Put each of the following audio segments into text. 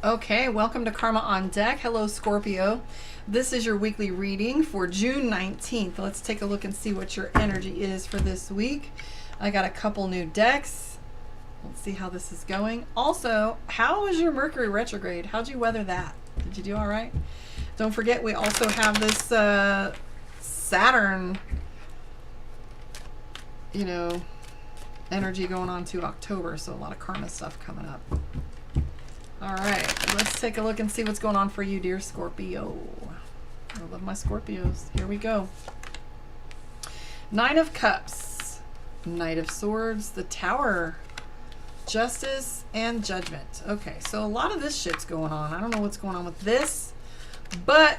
Okay, welcome to Karma on Deck. Hello, Scorpio. This is your weekly reading for June 19th. Let's take a look and see what your energy is for this week. I got a couple new decks. Let's see how this is going. Also, how was your Mercury retrograde? How'd you weather that? Did you do all right? Don't forget, we also have this Saturn, energy going on to October, so a lot of karma stuff coming up. All right, let's take a look and see what's going on for you, dear Scorpio. I love my Scorpios. Here we go. Nine of Cups, Knight of Swords, the Tower, Justice, and Judgment. Okay, so a lot of this shit's going on. I don't know what's going on with this, but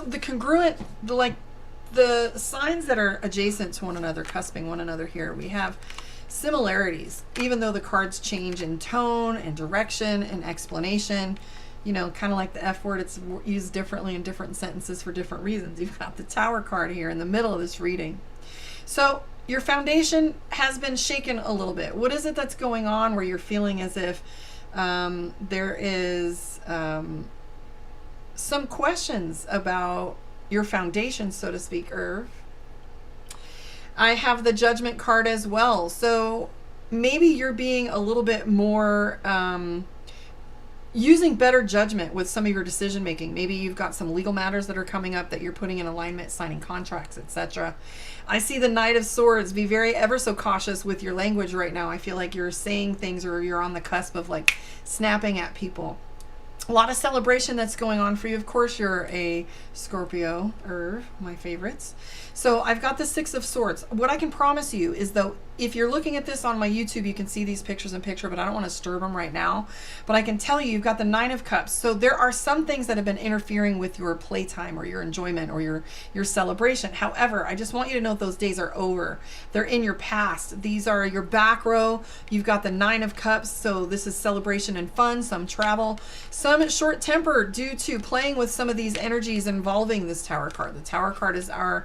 the congruent, the signs that are adjacent to one another, cusping one another here, we have similarities, even though the cards change in tone and direction and explanation, kind of like the F word, it's used differently in different sentences for different reasons. You've got the Tower card here in the middle of this reading. So your foundation has been shaken a little bit. What is it that's going on where you're feeling as if there is some questions about your foundation, so to speak, Irv? I have the Judgment card as well. So maybe you're being a little bit more, using better judgment with some of your decision making. Maybe you've got some legal matters that are coming up that you're putting in alignment, signing contracts, etc. I see the Knight of Swords. Be very ever so cautious with your language right now. I feel like you're saying things or you're on the cusp of snapping at people. A lot of celebration that's going on for you. Of course, you're a Scorpio, Irv, my favorites. So I've got the Six of Swords. What I can promise you is, though, if you're looking at this on my YouTube, you can see these pictures in picture, but I don't want to disturb them right now. But I can tell you, you've got the Nine of Cups. So there are some things that have been interfering with your playtime or your enjoyment or your celebration. However, I just want you to know those days are over. They're in your past. These are your back row. You've got the Nine of Cups. So this is celebration and fun, some travel, some short temper due to playing with some of these energies involving this Tower card. The Tower card is our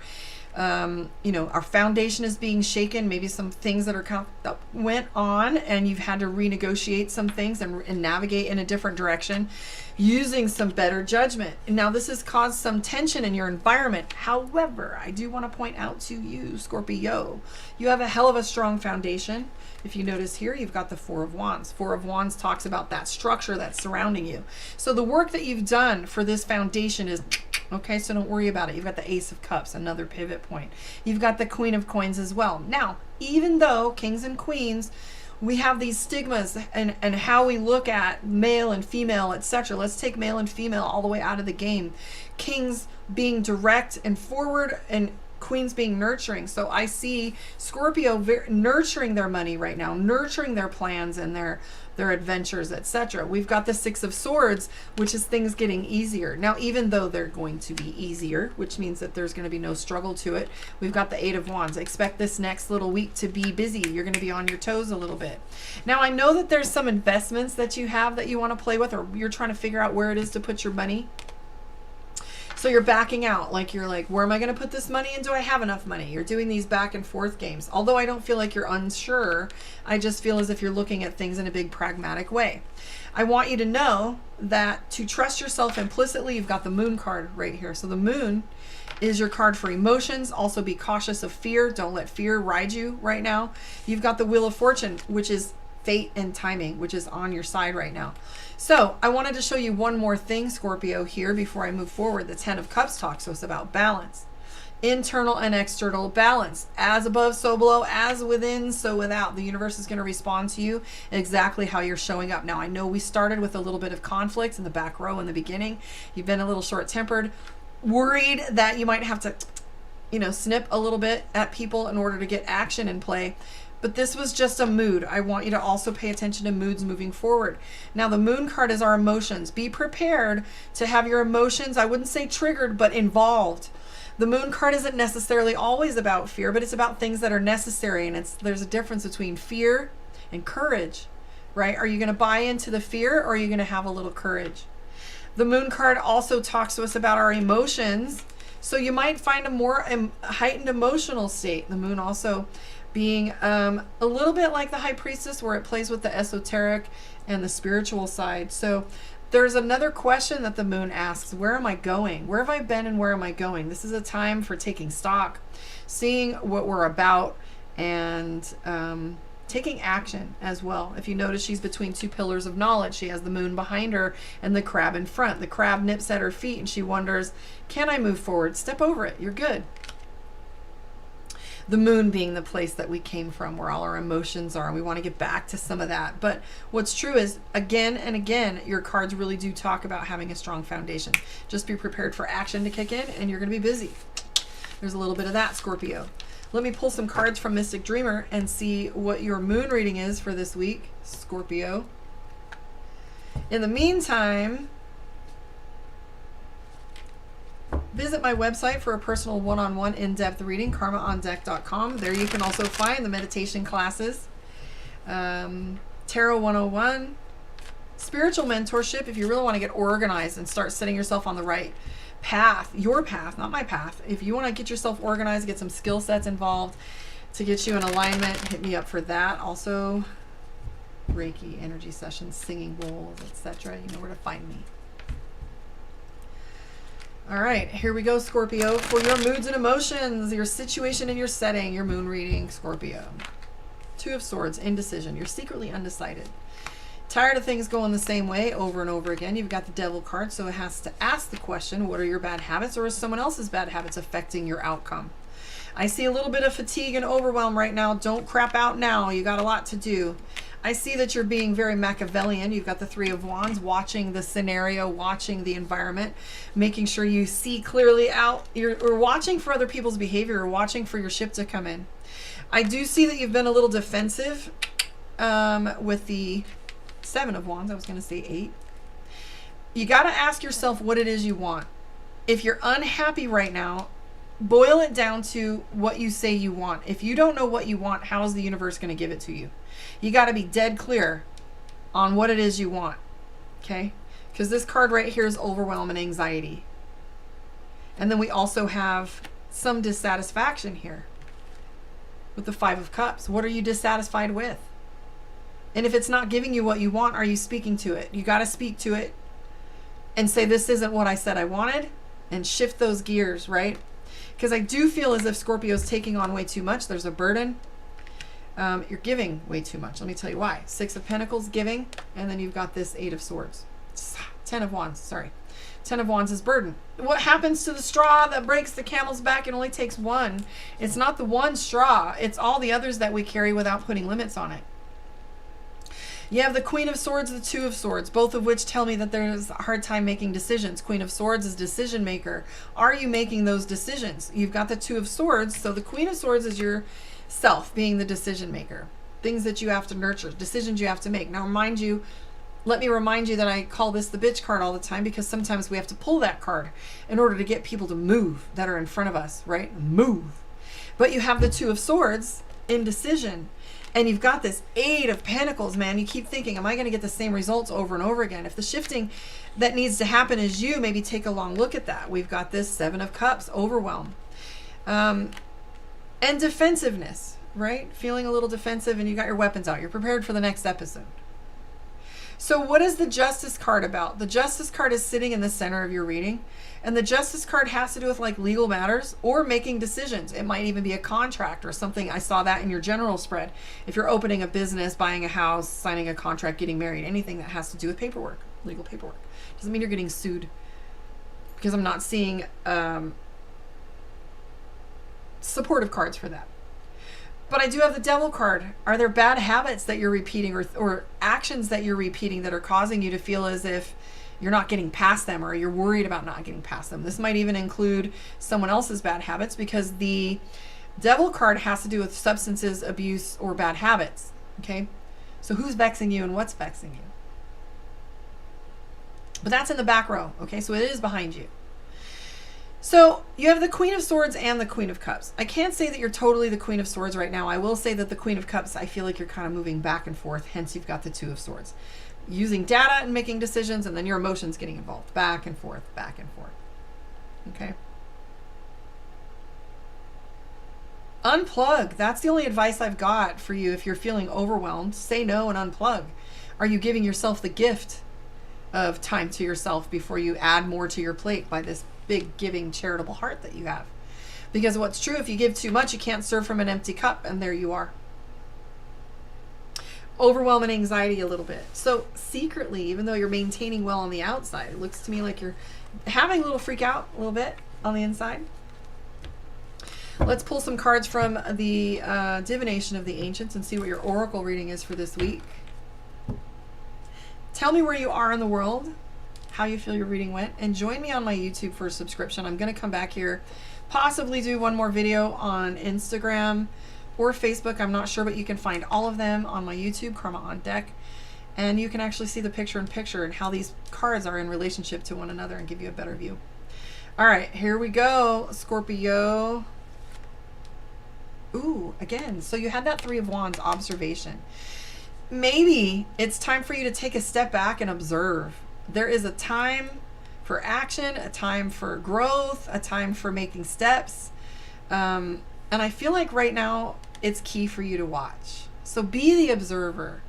our foundation is being shaken. Maybe some things that went on and you've had to renegotiate some things and navigate in a different direction using some better judgment. Now this has caused some tension in your environment. However, I do want to point out to you, Scorpio, you have a hell of a strong foundation. If you notice here, you've got the Four of Wands. Four of Wands talks about that structure that's surrounding you. So the work that you've done for this foundation is okay, so don't worry about it. You've got the Ace of Cups, another pivot point. You've got the Queen of Coins as well. Now, even though kings and queens, we have these stigmas and how we look at male and female, etc. Let's take male and female all the way out of the game. Kings being direct and forward and queens being nurturing. So I see Scorpio nurturing their money right now, nurturing their plans and their adventures, etc. We've got the Six of Swords, which is things getting easier. Now, even though they're going to be easier, which means that there's going to be no struggle to it, we've got the Eight of Wands. Expect this next little week to be busy. You're going to be on your toes a little bit. Now, I know that there's some investments that you have that you want to play with, or you're trying to figure out where it is to put your money. So you're backing out, you're like, where am I going to put this money and do I have enough money? You're doing these back and forth games. Although I don't feel like you're unsure, I just feel as if you're looking at things in a big pragmatic way. I want you to know that to trust yourself implicitly, you've got the Moon card right here. So the Moon is your card for emotions. Also be cautious of fear. Don't let fear ride you right now. You've got the Wheel of Fortune, which is fate and timing, which is on your side right now. So I wanted to show you one more thing, Scorpio, here before I move forward. The Ten of Cups talks to us about balance. Internal and external balance. As above, so below. As within, so without. The universe is going to respond to you exactly how you're showing up. Now, I know we started with a little bit of conflict in the back row in the beginning. You've been a little short-tempered, worried that you might have to, snip a little bit at people in order to get action in play. But this was just a mood. I want you to also pay attention to moods moving forward. Now, the Moon card is our emotions. Be prepared to have your emotions, I wouldn't say triggered, but involved. The Moon card isn't necessarily always about fear, but it's about things that are necessary. And there's a difference between fear and courage, right? Are you going to buy into the fear or are you going to have a little courage? The Moon card also talks to us about our emotions. So you might find a more heightened emotional state. The Moon also being a little bit like the High Priestess, where it plays with the esoteric and the spiritual side. So there's another question that the moon asks: where am I going? Where have I been and where am I going? This is a time for taking stock, seeing what we're about, and taking action as well. If you notice, she's between two pillars of knowledge. She has the moon behind her and the crab in front. The crab nips at her feet and she wonders, can I move forward? Step over it. You're good. The moon being the place that we came from, where all our emotions are, and we want to get back to some of that. But what's true is, again and again, your cards really do talk about having a strong foundation. Just be prepared for action to kick in, and you're going to be busy. There's a little bit of that, Scorpio. Let me pull some cards from Mystic Dreamer and see what your moon reading is for this week, Scorpio. In the meantime, visit my website for a personal one-on-one in-depth reading, karmaondeck.com. There you can also find the meditation classes, Tarot 101, spiritual mentorship if you really want to get organized and start setting yourself on the right path, your path, not my path. If you want to get yourself organized, get some skill sets involved to get you in alignment, hit me up for that. Also, Reiki, energy sessions, singing bowls, etc. You know where to find me. All right, here we go, Scorpio, for your moods and emotions, your situation and your setting, your moon reading, Scorpio. Two of Swords, indecision. You're secretly undecided. Tired of things going the same way over and over again. You've got the Devil card, so it has to ask the question, what are your bad habits, or is someone else's bad habits affecting your outcome? I see a little bit of fatigue and overwhelm right now. Don't crap out now. You got a lot to do. I see that you're being very Machiavellian. You've got the Three of Wands, watching the scenario, watching the environment, making sure you see clearly out. You're watching for other people's behavior, or watching for your ship to come in. I do see that you've been a little defensive with the Seven of Wands. I was going to say 8. You got to ask yourself what it is you want. If you're unhappy right now, boil it down to what you say you want. If you don't know what you want, how is the universe going to give it to you? You got to be dead clear on what it is you want, okay? Because this card right here is overwhelm and anxiety. And then we also have some dissatisfaction here with the Five of Cups. What are you dissatisfied with? And if it's not giving you what you want, are you speaking to it? You got to speak to it and say, this isn't what I said I wanted, and shift those gears, right? Because I do feel as if Scorpio's taking on way too much. There's a burden. You're giving way too much. Let me tell you why. 6 of Pentacles, giving, and then you've got this 8 of Swords. 10 of Wands, sorry. 10 of Wands is burden. What happens to the straw that breaks the camel's back? It only takes one. It's not the one straw. It's all the others that we carry without putting limits on it. You have the Queen of Swords, the Two of Swords, both of which tell me that there's a hard time making decisions. Queen of Swords is decision maker. Are you making those decisions? You've got the Two of Swords, so the Queen of Swords is your self being the decision maker. Things that you have to nurture, decisions you have to make. Now, mind you, let me remind you that I call this the bitch card all the time, because sometimes we have to pull that card in order to get people to move that are in front of us, right? Move. But you have the Two of Swords, indecision. And you've got this 8 of Pentacles, man. You keep thinking, am I going to get the same results over and over again? If the shifting that needs to happen is you, maybe take a long look at that. We've got this 7 of Cups, overwhelm. And defensiveness, right? Feeling a little defensive, and you got your weapons out. You're prepared for the next episode. So what is the Justice card about? The Justice card is sitting in the center of your reading. And the Justice card has to do with like legal matters or making decisions. It might even be a contract or something. I saw that in your general spread. If you're opening a business, buying a house, signing a contract, getting married, anything that has to do with paperwork, legal paperwork. Doesn't mean you're getting sued, because I'm not seeing supportive cards for that. But I do have the Devil card. Are there bad habits that you're repeating, or actions that you're repeating that are causing you to feel as if you're not getting past them, or you're worried about not getting past them? This might even include someone else's bad habits, because the Devil card has to do with substances, abuse, or bad habits. Okay? So who's vexing you and what's vexing you? But that's in the back row. Okay? So it is behind you. So you have the Queen of Swords and the Queen of Cups. I can't say that you're totally the Queen of Swords right now. I will say that the Queen of Cups, I feel like you're kind of moving back and forth. Hence, you've got the Two of Swords. Using data and making decisions, and then your emotions getting involved. Back and forth, back and forth. Okay? Unplug. That's the only advice I've got for you. If you're feeling overwhelmed, say no and unplug. Are you giving yourself the gift of time to yourself before you add more to your plate by this big giving charitable heart that you have? Because what's true, if you give too much, you can't serve from an empty cup, and there you are. Overwhelm and anxiety a little bit. So secretly, even though you're maintaining well on the outside, it looks to me like you're having a little freak out a little bit on the inside. Let's pull some cards from the divination of the ancients and see what your oracle reading is for this week. Tell me where you are in the world, how you feel your reading went, and join me on my YouTube for a subscription. I'm going to come back here, possibly do one more video on Instagram or Facebook. I'm not sure, but you can find all of them on my YouTube, Karma on Deck. And you can actually see the picture-in-picture and how these cards are in relationship to one another and give you a better view. All right, here we go, Scorpio. Ooh, again, so you had that Three of Wands, observation. Maybe it's time for you to take a step back and observe. There is a time for action, a time for growth, a time for making steps. And I feel like right now it's key for you to watch. So be the observer.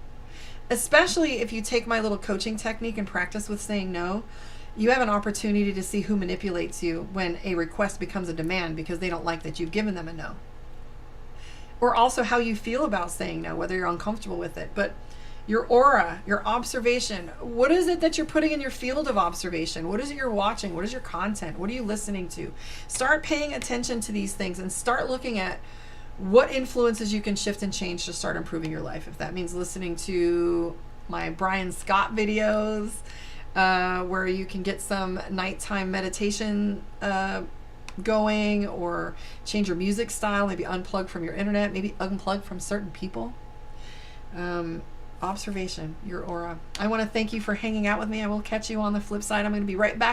Especially if you take my little coaching technique and practice with saying no, you have an opportunity to see who manipulates you when a request becomes a demand because they don't like that you've given them a no. Or also how you feel about saying no, whether you're uncomfortable with it. But your aura, your observation, what is it that you're putting in your field of observation? What is it you're watching? What is your content? What are you listening to? Start paying attention to these things and start looking at what influences you can shift and change to start improving your life. If that means listening to my Brian Scott videos, where you can get some nighttime meditation going, or change your music style, maybe unplug from your internet, maybe unplug from certain people. Observation, your aura. I want to thank you for hanging out with me. I will catch you on the flip side. I'm going to be right back.